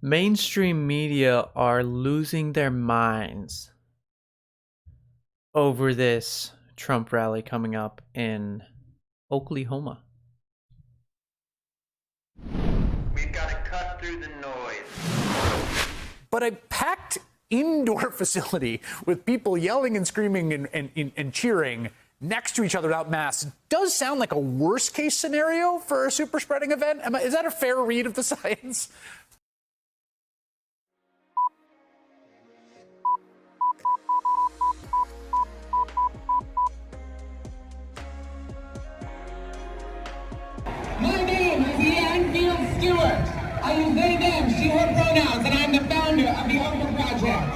mainstream media are losing their minds over this Trump rally coming up in Oklahoma. We've got to cut through the noise. But a packed indoor facility with people yelling and screaming and cheering next to each other without masks does sound like a worst case scenario for a super spreading event. Is that a fair read of the science? My name is Ian Field Stewart. I use they, them, she, her pronouns, and I'm the founder of the Oprah Project.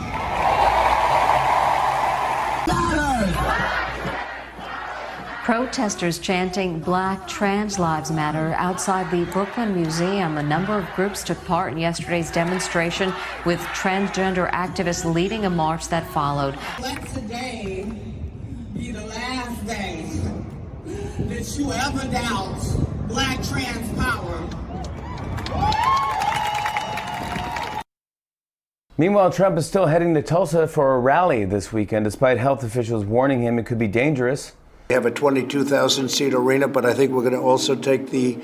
Protesters chanting Black Trans Lives Matter outside the Brooklyn Museum. A number of groups took part in yesterday's demonstration, with transgender activists leading a march that followed. Let today be the last day that you ever doubt Black trans power. Meanwhile, Trump is still heading to Tulsa for a rally this weekend, despite health officials warning him it could be dangerous. We have a 22,000-seat arena, but I think we're going to also take the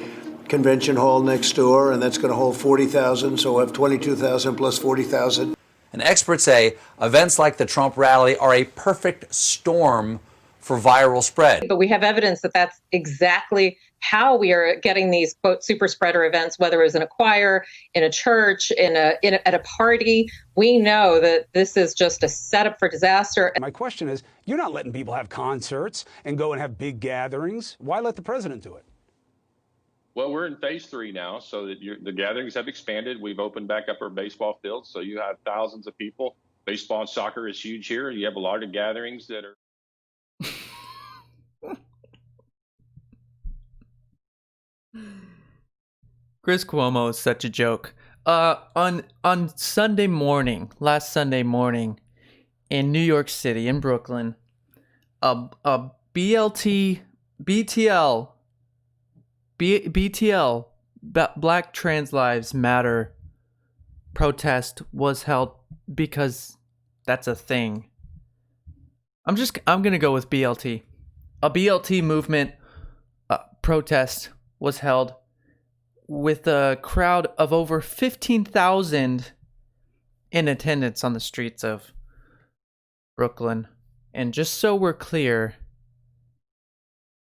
convention hall next door, and that's going to hold 40,000, so we'll have 22,000 plus 40,000. And experts say events like the Trump rally are a perfect storm for viral spread. But we have evidence that that's exactly how we are getting these, quote, super spreader events, whether it's in a choir, in a church, at a party. We know that this is just a setup for disaster. My question is, you're not letting people have concerts and go and have big gatherings. Why let the president do it? Well, we're in phase 3 now, so that the gatherings have expanded. We've opened back up our baseball fields, so you have thousands of people. Baseball and soccer is huge here. You have a lot of gatherings that are... Chris Cuomo is such a joke. On Sunday morning, last Sunday morning, in New York City, in Brooklyn, a BTL, Black Trans Lives Matter protest was held because that's a thing. I'm gonna go with BLT. A BLT movement protest was held with a crowd of over 15,000 in attendance on the streets of Brooklyn. And just so we're clear,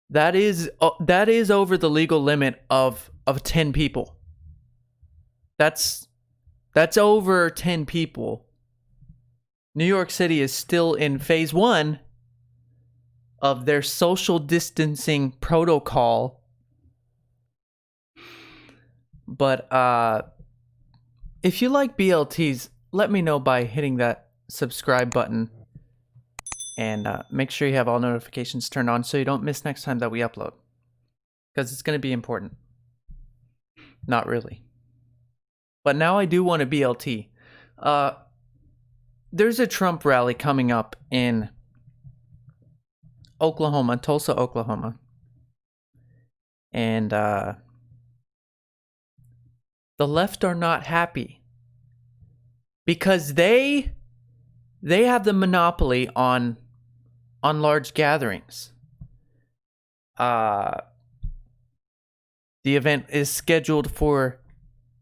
that is over the legal limit of 10 people. That's over 10 people. New York City is still in phase 1 of their social distancing protocol. But if you like BLTs, let me know by hitting that subscribe button. And make sure you have all notifications turned on so you don't miss next time that we upload. Because it's going to be important. Not really. But now I do want a BLT. There's a Trump rally coming up in Oklahoma, Tulsa, Oklahoma. And the left are not happy because they have the monopoly on large gatherings. The event is scheduled for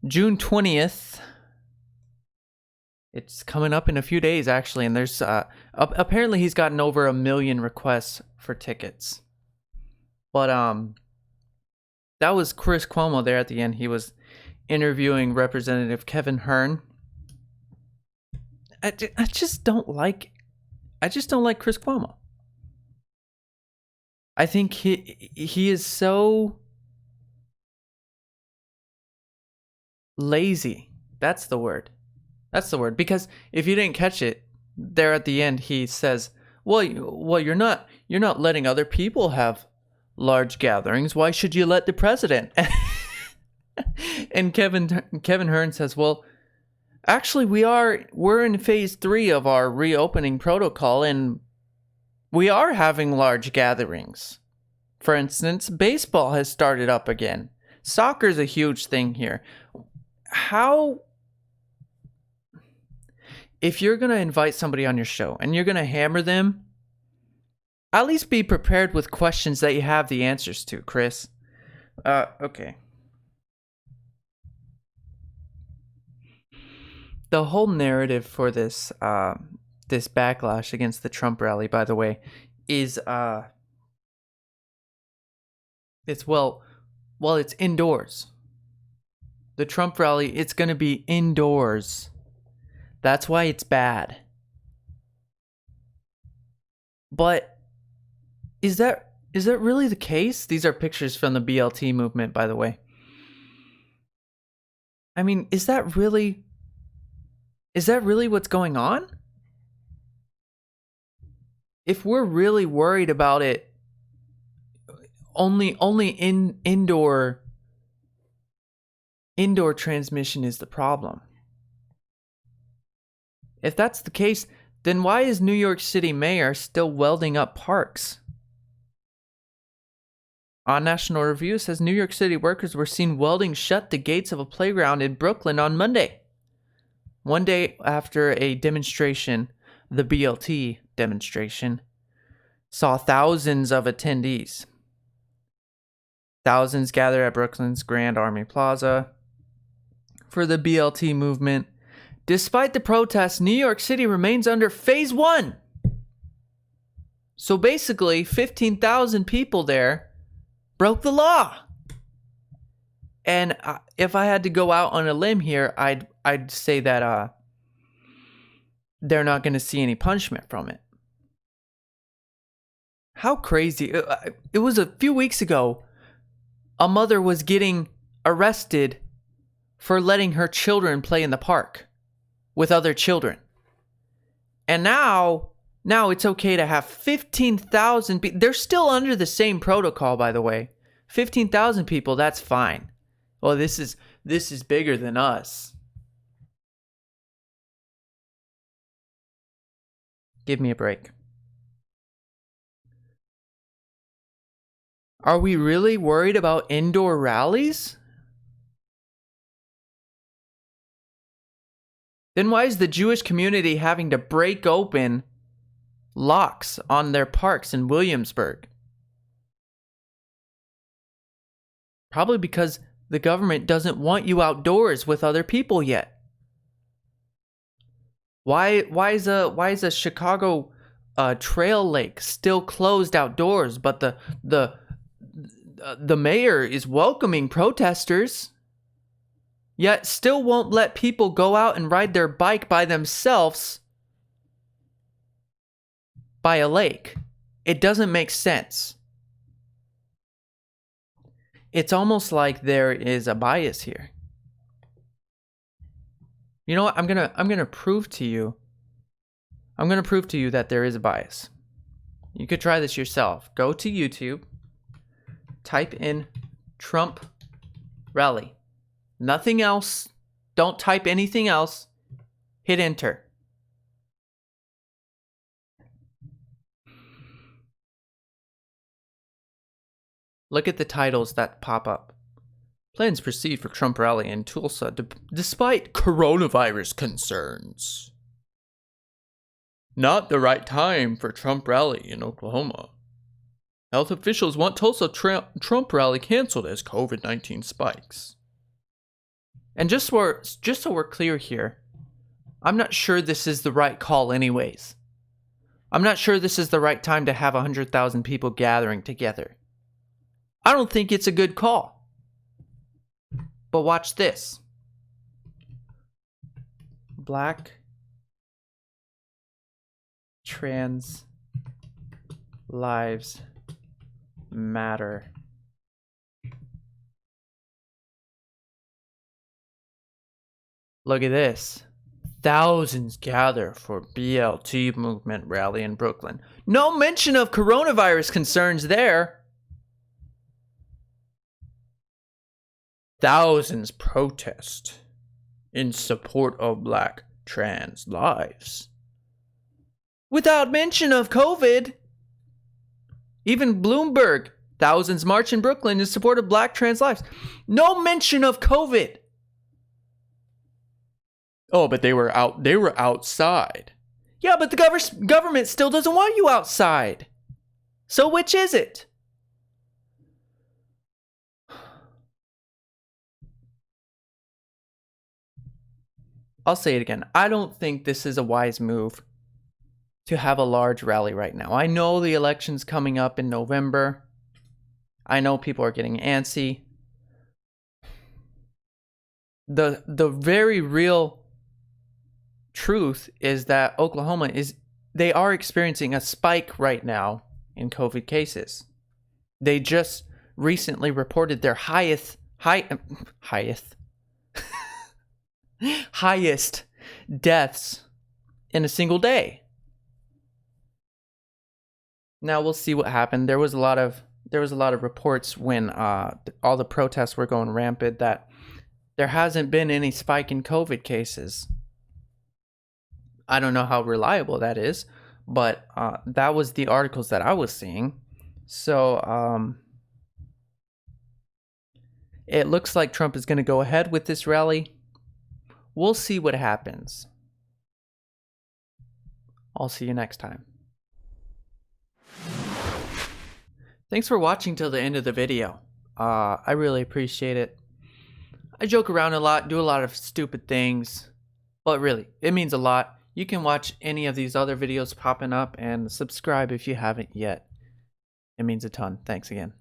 June 20th. It's coming up in a few days, actually, and there's apparently he's gotten over 1 million requests for tickets. But that was Chris Cuomo there at the end. He was interviewing Representative Kevin Hern. I just don't like Chris Cuomo. I think he is so lazy. That's the word. Because if you didn't catch it, there at the end he says, "Well, you're not letting other people have large gatherings. Why should you let the president?" And Kevin Hern says, "Well, actually we're in phase 3 of our reopening protocol, and we are having large gatherings. For instance, baseball has started up again. Soccer's a huge thing here. How if you're going to invite somebody on your show and you're going to hammer them, at least be prepared with questions that you have the answers to, Chris. Okay. The whole narrative for this this backlash against the Trump rally, by the way, is it's indoors. The Trump rally, it's going to be indoors. That's why it's bad. But is that really the case? These are pictures from the BLT movement, by the way. I mean, is that really what's going on? If we're really worried about it, only indoor transmission is the problem. If that's the case, then why is New York City mayor still welding up parks? On National Review says New York City workers were seen welding shut the gates of a playground in Brooklyn on Monday. One day after a demonstration, the BLT demonstration, saw thousands of attendees. Thousands gathered at Brooklyn's Grand Army Plaza for the BLT movement. Despite the protests, New York City remains under phase 1. So basically, 15,000 people there broke the law. And if I had to go out on a limb here, I'd say that they're not going to see any punishment from it. How crazy. It was a few weeks ago, a mother was getting arrested for letting her children play in the park with other children. And now it's okay to have 15,000 people. They're still under the same protocol, by the way. 15,000 people, that's fine. Well, this is bigger than us. Give me a break. Are we really worried about indoor rallies? Then why is the Jewish community having to break open locks on their parks in Williamsburg? Probably because the government doesn't want you outdoors with other people yet. Why is a Chicago trail lake still closed outdoors, but the mayor is welcoming protesters, yet still won't let people go out and ride their bike by themselves by a lake? It doesn't make sense. It's almost like there is a bias here. You know what? I'm gonna prove to you. I'm gonna prove to you that there is a bias. You could try this yourself. Go to YouTube. Type in Trump rally. Nothing else. Don't type anything else. Hit enter. Look at the titles that pop up. Plans proceed for Trump rally in Tulsa despite coronavirus concerns. Not the right time for Trump rally in Oklahoma. Health officials want Tulsa Trump rally canceled as COVID-19 spikes. And just so we're clear here, I'm not sure this is the right call anyways. I'm not sure this is the right time to have 100,000 people gathering together. I don't think it's a good call. But watch this. Black trans lives matter. Look at this. Thousands gather for BLT movement rally in Brooklyn. No mention of coronavirus concerns there. Thousands protest in support of black trans lives. Without mention of COVID. Even Bloomberg, thousands march in Brooklyn in support of black trans lives. No mention of COVID. Oh, but they were out. They were outside. Yeah, but the government still doesn't want you outside. So which is it? I'll say it again. I don't think this is a wise move to have a large rally right now. I know the election's coming up in November. I know people are getting antsy. The very real truth is that Oklahoma they are experiencing a spike right now in COVID cases. They just recently reported their highest deaths in a single day. Now we'll see what happened. There was a lot of reports when all the protests were going rampant that there hasn't been any spike in COVID cases. I don't know how reliable that is, but that was the articles that I was seeing. So it looks like Trump is going to go ahead with this rally. We'll see what happens. I'll see you next time. Thanks for watching till the end of the video. I really appreciate it. I joke around a lot, do a lot of stupid things, but really, it means a lot. You can watch any of these other videos popping up and subscribe if you haven't yet. It means a ton. Thanks again.